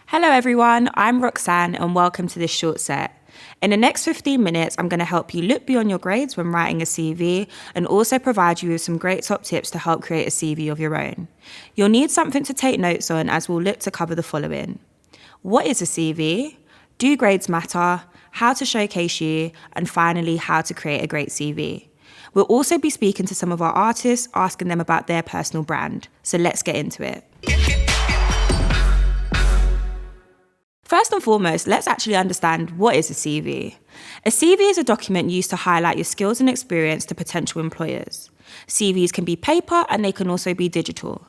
Hello everyone, I'm Roxanne and welcome to this short set. In the next 15 minutes, I'm going to help you look beyond your grades when writing a CV and also provide you with some great top tips to help create a CV of your own. You'll need something to take notes on as we'll look to cover the following. What is a CV? Do grades matter? How to showcase you? And finally, how to create a great CV. We'll also be speaking to some of our artists, asking them about their personal brand. So let's get into it. First and foremost, let's actually understand what is a CV. A CV is a document used to highlight your skills and experience to potential employers. CVs can be paper and they can also be digital.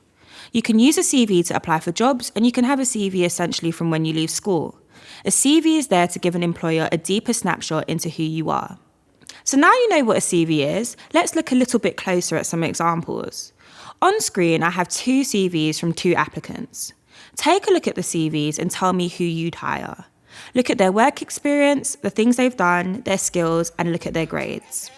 You can use a CV to apply for jobs and you can have a CV essentially from when you leave school. A CV is there to give an employer a deeper snapshot into who you are. So now you know what a CV is, let's look a little bit closer at some examples. On screen, I have two CVs from two applicants. Take a look at the CVs and tell me who you'd hire. Look at their work experience, the things they've done, their skills, and look at their grades.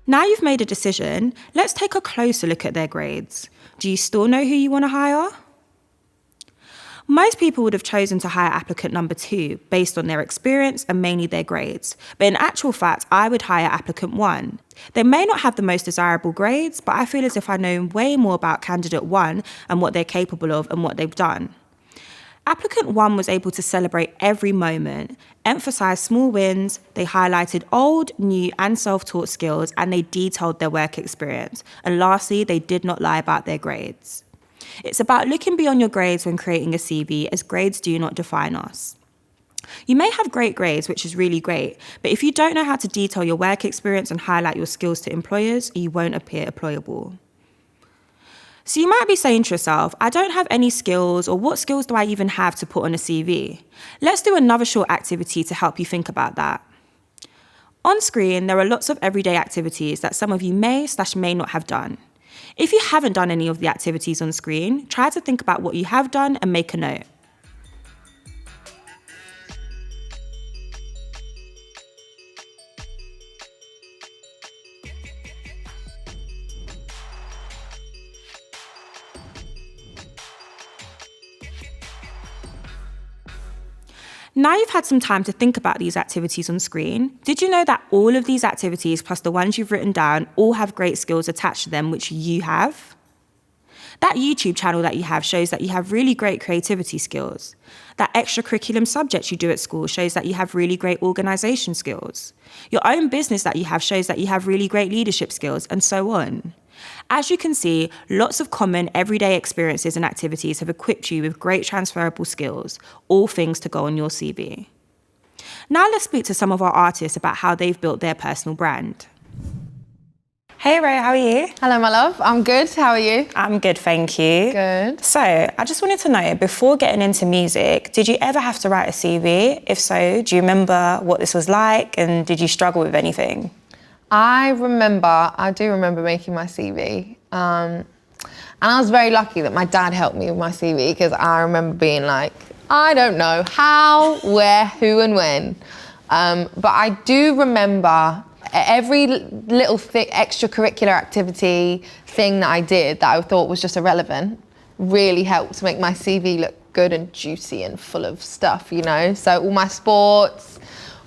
Now you've made a decision, let's take a closer look at their grades. Do you still know who you want to hire? Most people would have chosen to hire applicant number 2 based on their experience and mainly their grades. But in actual fact, I would hire applicant 1. They may not have the most desirable grades, but I feel as if I know way more about candidate 1 and what they're capable of and what they've done. Applicant 1 was able to celebrate every moment, emphasise small wins, they highlighted old, new and self-taught skills, and they detailed their work experience. And lastly, they did not lie about their grades. It's about looking beyond your grades when creating a CV, as grades do not define us. You may have great grades, which is really great, but if you don't know how to detail your work experience and highlight your skills to employers, you won't appear employable. So you might be saying to yourself, I don't have any skills, or what skills do I even have to put on a CV? Let's do another short activity to help you think about that. On screen, there are lots of everyday activities that some of you may not have done. If you haven't done any of the activities on screen, try to think about what you have done and make a note. Now you've had some time to think about these activities on screen. Did you know that all of these activities, plus the ones you've written down, all have great skills attached to them, which you have? That YouTube channel that you have shows that you have really great creativity skills. That extracurriculum subject you do at school shows that you have really great organisation skills. Your own business that you have shows that you have really great leadership skills, and so on. As you can see, lots of common everyday experiences and activities have equipped you with great transferable skills, all things to go on your CV. Now let's speak to some of our artists about how they've built their personal brand. Hey Ray, how are you? Hello, my love. I'm good. How are you? I'm good, thank you. Good. So, I just wanted to know, before getting into music, did you ever have to write a CV? If so, do you remember what this was like, and did you struggle with anything? I do remember making my CV. And I was very lucky that my dad helped me with my CV, because I remember being like, I don't know how, where, who and when. But I do remember every little extracurricular activity thing that I did that I thought was just irrelevant really helped to make my CV look good and juicy and full of stuff, you know? So all my sports,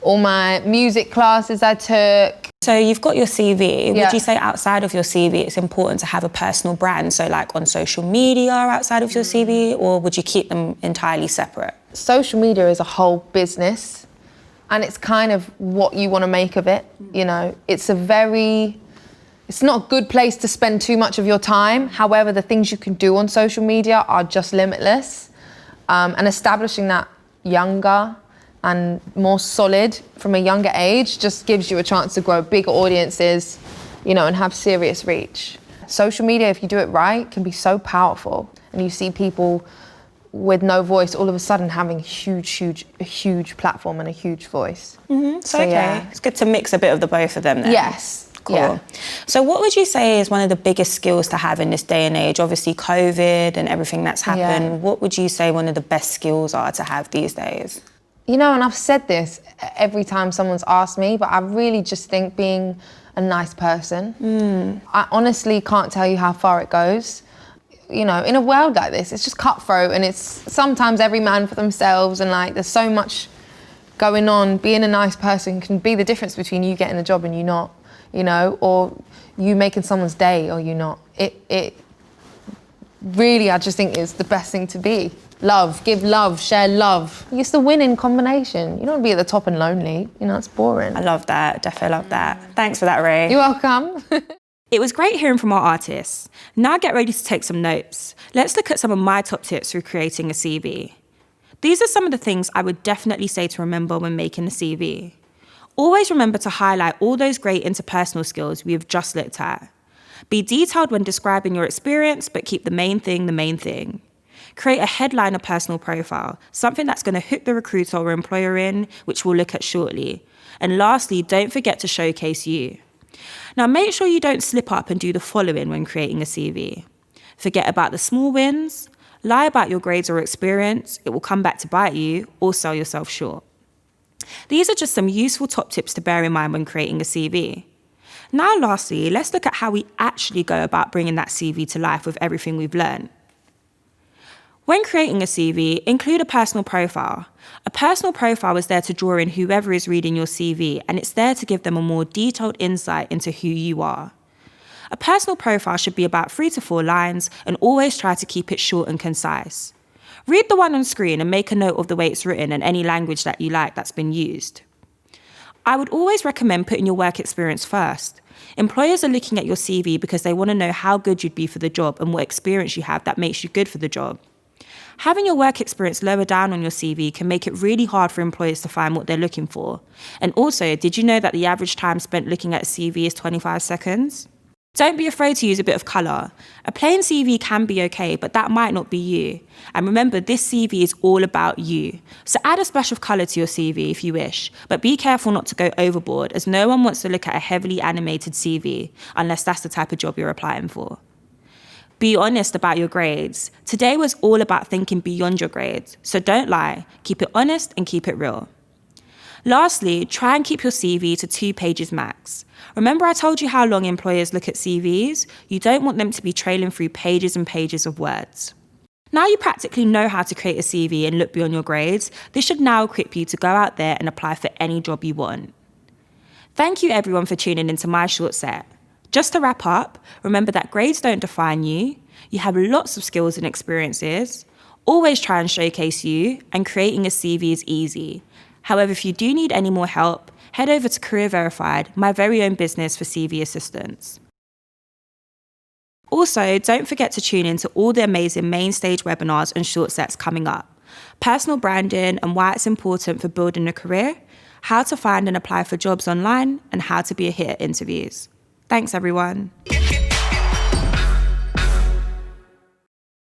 all my music classes I took, So you've got your CV. Yeah. Would you say outside of your CV, it's important to have a personal brand? So like on social media outside of your CV, or would you keep them entirely separate? Social media is a whole business, and it's kind of what you want to make of it. You know, it's not a good place to spend too much of your time. However, the things you can do on social media are just limitless. And establishing that younger and more solid from a younger age just gives you a chance to grow bigger audiences, you know, and have serious reach. Social media, if you do it right, can be so powerful. And you see people with no voice all of a sudden having a huge platform and a huge voice. So okay, yeah. It's good to mix a bit of the both of them then. Yes. Cool. Yeah. So what would you say is one of the biggest skills to have in this day and age? Obviously COVID and everything that's happened. Yeah. What would you say one of the best skills are to have these days? You know, and I've said this every time someone's asked me, but I really just think being a nice person. I honestly can't tell you how far it goes. You know, in a world like this, it's just cutthroat, and it's sometimes every man for themselves, and like there's so much going on. Being a nice person can be the difference between you getting a job and you not, you know, or you making someone's day or you not. It really, I just think is the best thing to be. Love, give love, share love. It's the winning combination. You don't want to be at the top and lonely. You know, it's boring. I love that. Definitely love that. Thanks for that, Ray. You're welcome. It was great hearing from our artists. Now get ready to take some notes. Let's look at some of my top tips for creating a CV. These are some of the things I would definitely say to remember when making a CV. Always remember to highlight all those great interpersonal skills we have just looked at. Be detailed when describing your experience, but keep the main thing the main thing. Create a headline or personal profile, something that's going to hook the recruiter or employer in, which we'll look at shortly. And lastly, don't forget to showcase you. Now make sure you don't slip up and do the following when creating a CV. Forget about the small wins, lie about your grades or experience, it will come back to bite you, or sell yourself short. These are just some useful top tips to bear in mind when creating a CV. Now lastly, let's look at how we actually go about bringing that CV to life with everything we've learned. When creating a CV, include a personal profile. A personal profile is there to draw in whoever is reading your CV, and it's there to give them a more detailed insight into who you are. A personal profile should be about 3 to 4 lines, and always try to keep it short and concise. Read the one on screen and make a note of the way it's written and any language that you like that's been used. I would always recommend putting your work experience first. Employers are looking at your CV because they want to know how good you'd be for the job and what experience you have that makes you good for the job. Having your work experience lower down on your CV can make it really hard for employers to find what they're looking for. And also, did you know that the average time spent looking at a CV is 25 seconds? Don't be afraid to use a bit of colour. A plain CV can be okay, but that might not be you. And remember, this CV is all about you. So add a splash of colour to your CV if you wish, but be careful not to go overboard, as no one wants to look at a heavily animated CV, unless that's the type of job you're applying for. Be honest about your grades. Today was all about thinking beyond your grades, so don't lie. Keep it honest and keep it real. Lastly, try and keep your CV to 2 pages max. Remember I told you how long employers look at CVs? You don't want them to be trailing through pages and pages of words. Now you practically know how to create a CV and look beyond your grades, this should now equip you to go out there and apply for any job you want. Thank you everyone for tuning into my short set. Just to wrap up, remember that grades don't define you. You have lots of skills and experiences. Always try and showcase you, and creating a CV is easy. However, if you do need any more help, head over to Career Verified, my very own business for CV assistance. Also, don't forget to tune in to all the amazing main stage webinars and short sets coming up. Personal branding and why it's important for building a career, how to find and apply for jobs online, and how to be a hit at interviews. Thanks, everyone.